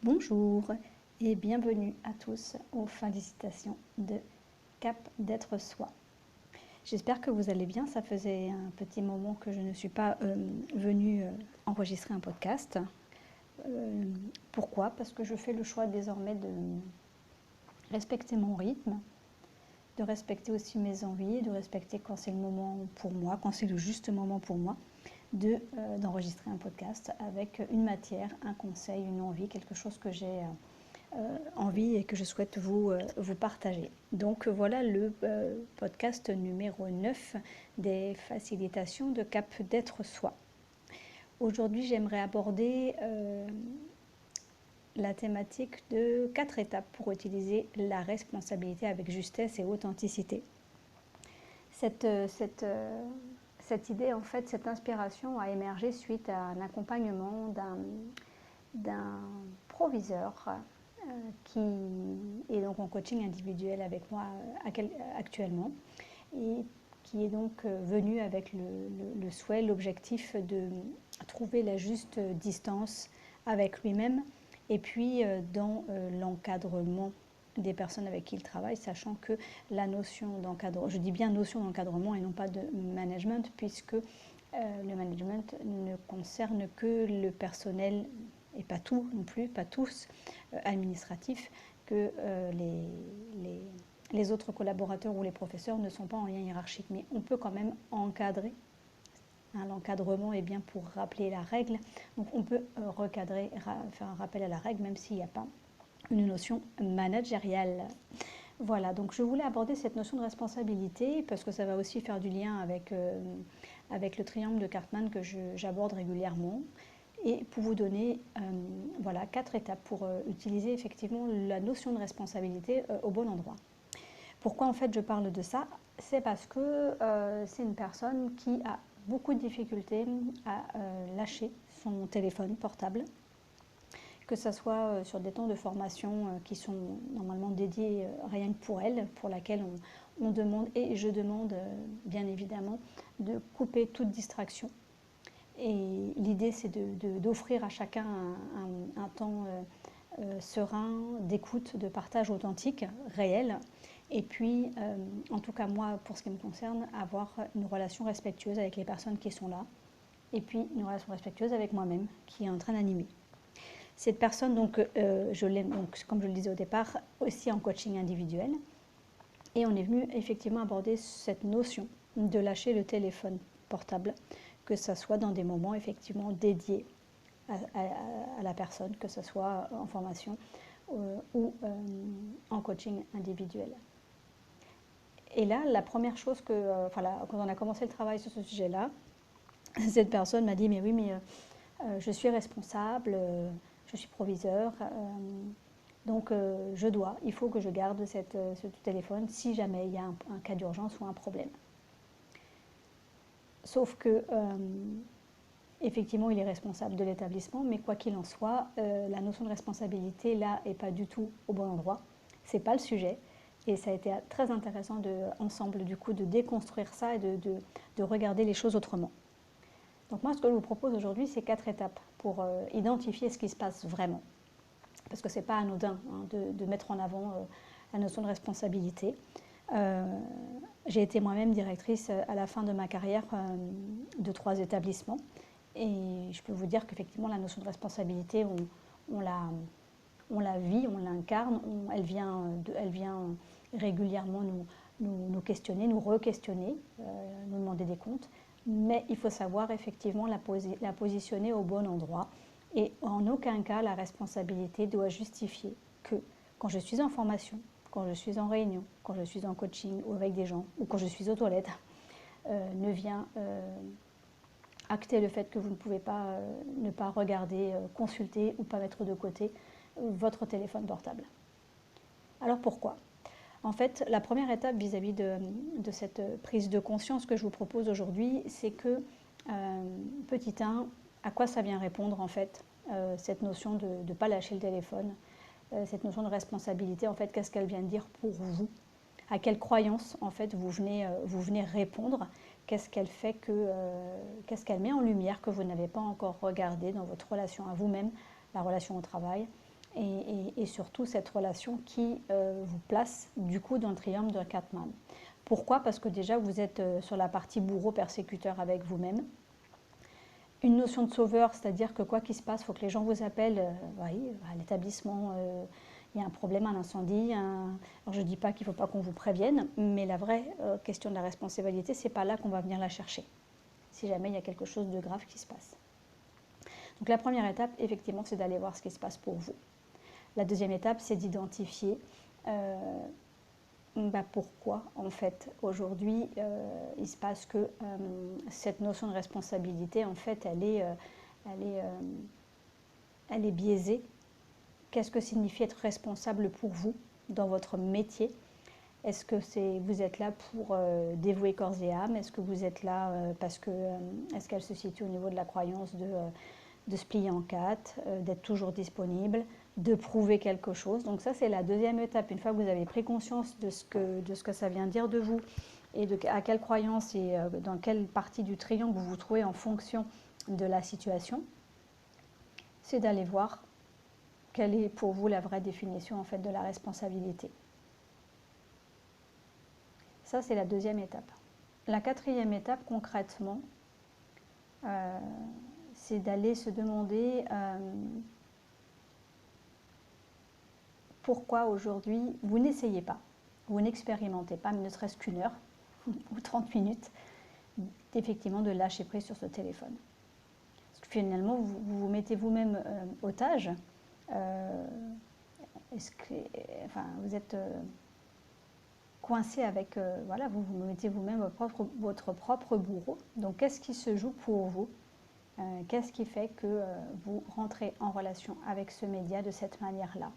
Bonjour et bienvenue à tous aux félicitations de Cap d'être soi. J'espère que vous allez bien. Ça faisait un petit moment que je ne suis pas venue enregistrer un podcast. Pourquoi? Parce que je fais le choix désormais de respecter mon rythme, de respecter aussi mes envies, de respecter quand c'est le moment pour moi, quand c'est le juste moment pour moi, d'enregistrer un podcast avec une matière, un conseil, une envie, quelque chose que j'ai envie et que je souhaite vous partager. Donc voilà le podcast numéro 9 des facilitations de Cap d'être soi. Aujourd'hui, j'aimerais aborder la thématique de 4 étapes pour utiliser la responsabilité avec justesse et authenticité. Cette idée, en fait, cette inspiration a émergé suite à un accompagnement d'un proviseur qui est donc en coaching individuel avec moi actuellement et qui est donc venu avec le souhait, l'objectif de trouver la juste distance avec lui-même et puis dans l'encadrement des personnes avec qui il travaille, sachant que la notion d'encadrement, je dis bien notion d'encadrement et non pas de management, puisque le management ne concerne que le personnel et pas tout non plus, pas tous administratifs, que les autres collaborateurs ou les professeurs ne sont pas en lien hiérarchique, mais on peut quand même encadrer. L'encadrement est bien pour rappeler la règle, donc on peut recadrer, faire un rappel à la règle, même s'il n'y a pas une notion managériale. Voilà, donc je voulais aborder cette notion de responsabilité parce que ça va aussi faire du lien avec le triangle de Cartman que j'aborde régulièrement et pour vous donner voilà, 4 étapes pour utiliser effectivement la notion de responsabilité au bon endroit. Pourquoi en fait je parle de ça? C'est parce que c'est une personne qui a beaucoup de difficultés à lâcher son téléphone portable, que ce soit sur des temps de formation qui sont normalement dédiés rien que pour elle, pour laquelle on demande, et je demande bien évidemment, de couper toute distraction. Et l'idée c'est d'offrir à chacun un temps serein, d'écoute, de partage authentique, réel. Et puis, en tout cas moi, pour ce qui me concerne, avoir une relation respectueuse avec les personnes qui sont là. Et puis une relation respectueuse avec moi-même qui est en train d'animer. Cette personne, donc, je l'aime, donc, comme je le disais au départ, aussi en coaching individuel. Et on est venu effectivement aborder cette notion de lâcher le téléphone portable, que ce soit dans des moments effectivement dédiés à la personne, que ce soit en formation ou en coaching individuel. Et là, la première chose quand on a commencé le travail sur ce sujet-là, cette personne m'a dit, mais oui, mais je suis responsable, je suis proviseur, donc il faut que je garde ce téléphone si jamais il y a un cas d'urgence ou un problème. Sauf que, effectivement, il est responsable de l'établissement, mais quoi qu'il en soit, la notion de responsabilité, là, n'est pas du tout au bon endroit. Ce n'est pas le sujet. Et ça a été très intéressant ensemble, du coup, de déconstruire ça et de regarder les choses autrement. Donc moi, ce que je vous propose aujourd'hui, c'est 4 étapes pour identifier ce qui se passe vraiment. Parce que ce n'est pas anodin de mettre en avant la notion de responsabilité. J'ai été moi-même directrice à la fin de ma carrière de 3 établissements. Et je peux vous dire qu'effectivement, la notion de responsabilité, on la vit, on l'incarne, elle vient régulièrement nous questionner, nous re-questionner, nous demander des comptes. Mais il faut savoir effectivement la positionner au bon endroit. Et en aucun cas, la responsabilité doit justifier que quand je suis en formation, quand je suis en réunion, quand je suis en coaching ou avec des gens, ou quand je suis aux toilettes, ne vient acter le fait que vous ne pouvez pas ne pas regarder, consulter ou pas mettre de côté votre téléphone portable. Alors pourquoi? En fait, la première étape vis-à-vis de cette prise de conscience que je vous propose aujourd'hui, c'est que, petit 1, À quoi ça vient répondre en fait, cette notion de ne pas lâcher le téléphone, cette notion de responsabilité, en fait, qu'est-ce qu'elle vient dire pour vous? À quelle croyance en fait vous venez répondre? Qu'est-ce qu'elle fait qu'est-ce qu'elle met en lumière que vous n'avez pas encore regardé dans votre relation à vous-même, la relation au travail, et surtout cette relation qui vous place du coup dans le triangle de Catman. Pourquoi? Parce que déjà vous êtes sur la partie bourreau-persécuteur avec vous-même. Une notion de sauveur, c'est-à-dire que quoi qu'il se passe, il faut que les gens vous appellent, oui, à l'établissement, il y a un problème, un incendie. Alors je ne dis pas qu'il ne faut pas qu'on vous prévienne, mais la vraie question de la responsabilité, ce n'est pas là qu'on va venir la chercher, si jamais il y a quelque chose de grave qui se passe. Donc la première étape, effectivement, c'est d'aller voir ce qui se passe pour vous. La deuxième étape, c'est d'identifier pourquoi, en fait, aujourd'hui, il se passe que cette notion de responsabilité, en fait, elle est biaisée. Qu'est-ce que signifie être responsable pour vous dans votre métier? Est-ce que vous êtes là pour dévouer corps et âme? Est-ce que vous êtes là parce que est-ce qu'elle se situe au niveau de la croyance de se plier en quatre, d'être toujours disponible, de prouver quelque chose? Donc ça, c'est la deuxième étape. Une fois que vous avez pris conscience de ce que ça vient dire de vous et à quelle croyance et dans quelle partie du triangle vous vous trouvez en fonction de la situation, c'est d'aller voir quelle est pour vous la vraie définition en fait de la responsabilité. Ça, c'est la deuxième étape. La quatrième étape, concrètement, c'est d'aller se demander pourquoi aujourd'hui vous n'essayez pas, vous n'expérimentez pas, mais ne serait-ce qu'une heure ou 30 minutes, effectivement de lâcher prise sur ce téléphone. Parce que finalement, vous mettez vous-même otage. Vous êtes coincé avec, voilà, vous mettez vous-même votre propre bourreau. Donc, qu'est-ce qui se joue pour vous? Qu'est-ce qui fait que vous rentrez en relation avec ce média de cette manière-là?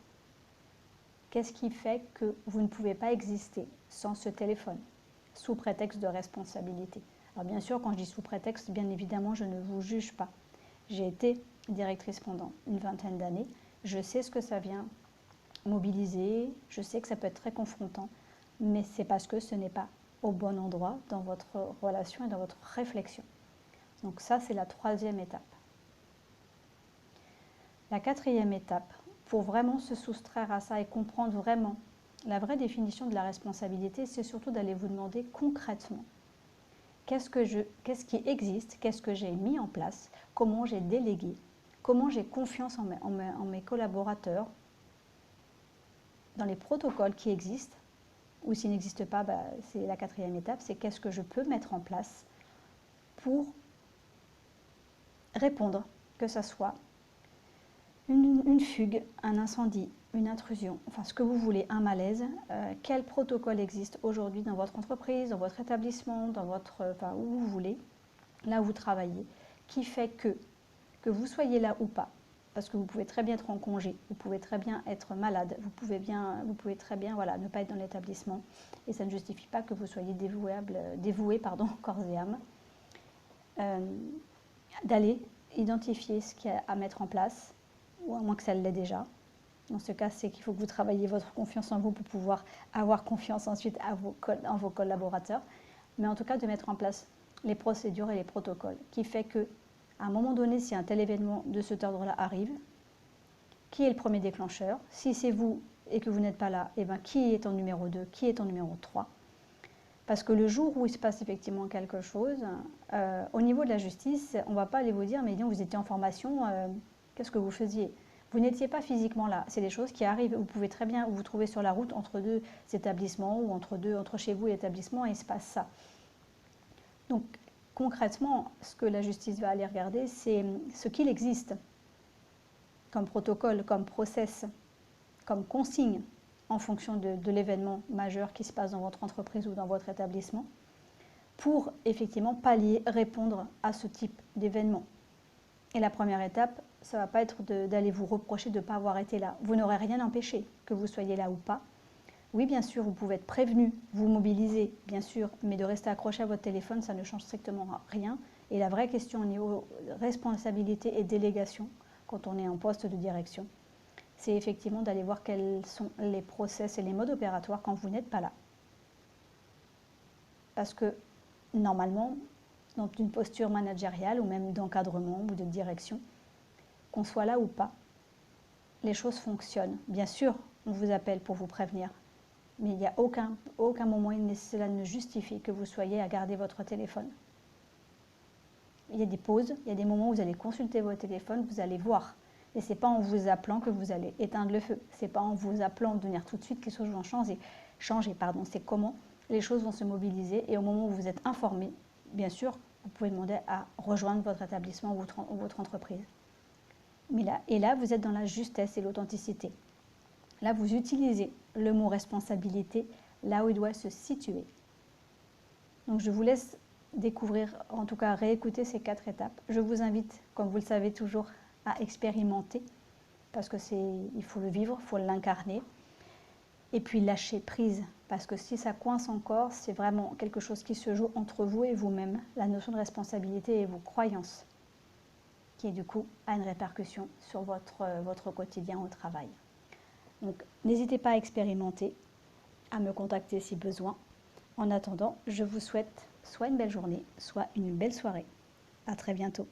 Qu'est-ce qui fait que vous ne pouvez pas exister sans ce téléphone, sous prétexte de responsabilité? Alors bien sûr, quand je dis sous prétexte, bien évidemment, je ne vous juge pas. J'ai été directrice pendant une vingtaine d'années. Je sais ce que ça vient mobiliser, je sais que ça peut être très confrontant, mais c'est parce que ce n'est pas au bon endroit dans votre relation et dans votre réflexion. Donc ça, c'est la troisième étape. La quatrième étape, pour vraiment se soustraire à ça et comprendre vraiment la vraie définition de la responsabilité, c'est surtout d'aller vous demander concrètement qu'est-ce qui existe, qu'est-ce que j'ai mis en place, comment j'ai délégué, comment j'ai confiance en mes collaborateurs, dans les protocoles qui existent, ou s'ils n'existent pas, c'est la quatrième étape, c'est qu'est-ce que je peux mettre en place pour répondre, que ce soit une fugue, un incendie, une intrusion, enfin ce que vous voulez, un malaise, quel protocole existe aujourd'hui dans votre entreprise, dans votre établissement, où vous voulez, là où vous travaillez, qui fait que vous soyez là ou pas, parce que vous pouvez très bien être en congé, vous pouvez très bien être malade, vous pouvez très bien ne pas être dans l'établissement, et ça ne justifie pas que vous soyez dévoué, corps et âme, d'aller identifier ce qu'il y a à mettre en place, ou à moins que ça l'ait déjà. Dans ce cas, c'est qu'il faut que vous travailliez votre confiance en vous pour pouvoir avoir confiance ensuite en vos collaborateurs. Mais en tout cas, de mettre en place les procédures et les protocoles qui fait que, à un moment donné, si un tel événement de cet ordre-là arrive, qui est le premier déclencheur? Si c'est vous et que vous n'êtes pas là, qui est en numéro 2, qui est en numéro 3? Parce que le jour où il se passe effectivement quelque chose, au niveau de la justice, on ne va pas aller vous dire, mais disons, vous étiez en formation, qu'est-ce que vous faisiez? Vous n'étiez pas physiquement là. C'est des choses qui arrivent. Vous pouvez très bien vous trouver sur la route entre deux établissements ou entre chez vous et l'établissement et il se passe ça. Donc concrètement, ce que la justice va aller regarder, c'est ce qu'il existe comme protocole, comme process, comme consigne en fonction de l'événement majeur qui se passe dans votre entreprise ou dans votre établissement pour effectivement pallier, répondre à ce type d'événement. Et la première étape, ça ne va pas être d'aller vous reprocher de ne pas avoir été là. Vous n'aurez rien empêché que vous soyez là ou pas. Oui, bien sûr, vous pouvez être prévenu, vous mobiliser, bien sûr, mais de rester accroché à votre téléphone, ça ne change strictement rien. Et la vraie question au niveau responsabilité et délégation, quand on est en poste de direction, c'est effectivement d'aller voir quels sont les process et les modes opératoires quand vous n'êtes pas là. Parce que normalement, dans une posture managériale ou même d'encadrement ou de direction, qu'on soit là ou pas, les choses fonctionnent. Bien sûr, on vous appelle pour vous prévenir, mais il n'y a aucun moment où cela ne justifie que vous soyez à garder votre téléphone. Il y a des pauses, il y a des moments où vous allez consulter votre téléphone, vous allez voir. Et ce n'est pas en vous appelant que vous allez éteindre le feu. Ce n'est pas en vous appelant de venir tout de suite que les choses vont changer. C'est comment les choses vont se mobiliser. Et au moment où vous êtes informé, bien sûr, vous pouvez demander à rejoindre votre établissement ou votre entreprise. Et là, vous êtes dans la justesse et l'authenticité. Là, vous utilisez le mot responsabilité là où il doit se situer. Donc, je vous laisse découvrir, en tout cas réécouter ces 4 étapes. Je vous invite, comme vous le savez toujours, à expérimenter, parce que il faut le vivre, il faut l'incarner. Et puis lâcher prise, parce que si ça coince encore, c'est vraiment quelque chose qui se joue entre vous et vous-même, la notion de responsabilité et vos croyances, qui du coup a une répercussion sur votre quotidien au travail. Donc n'hésitez pas à expérimenter, à me contacter si besoin. En attendant, je vous souhaite soit une belle journée, soit une belle soirée. À très bientôt.